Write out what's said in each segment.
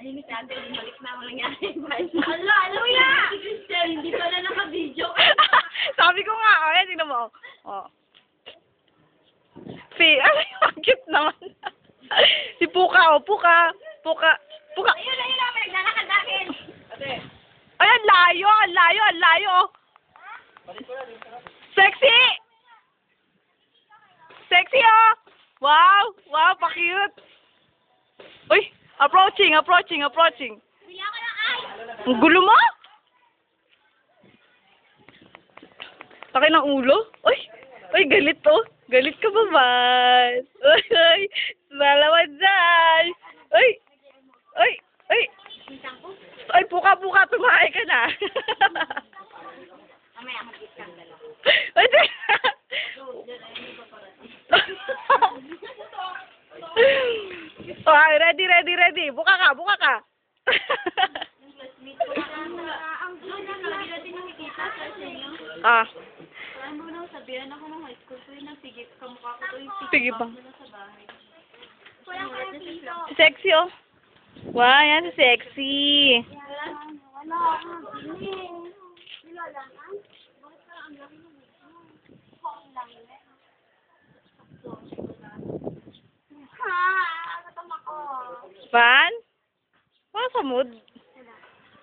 Linis natin, bumalik na ako nangyari. Ala, ya! Sir, hindi pa na naka-video. Sabi ko nga, ayan, tingnan mo. Oh. Ay, cute naman. Si Puka, oh, Puka. Ayun, may naglalakad akin. Ay, ang layo. Sexy! Sexy, oh! Wow, pa-cute. Uy, approaching. Bigyan ko ng ice. Ang gulo mo? Laki ng ulo? Uy, galit, oh. Galit ka ba, man? Uy, malawan dyan. Uy. Ay, Puka, tumahay ka na. Mamaya, mag-iskandalo. Uy, oh, ready. Buka ka. Ang gulo na, lagi natin nakikita sa inyo. Ah, Parang mo nang sabihan ako ng high school ko yung nagpigit kamukha ko to yung Sige pigit pa. mo na sa bahay. Walang kaya piso. si Sexy, oh. Wow, yan si Sexy. Wala akong piling. Nilalaman? Bakit parang ang laki ng ito? Ang laki. Natama ko. Van? Wala sa mood.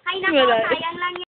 Ay, nako, sayang lang yan.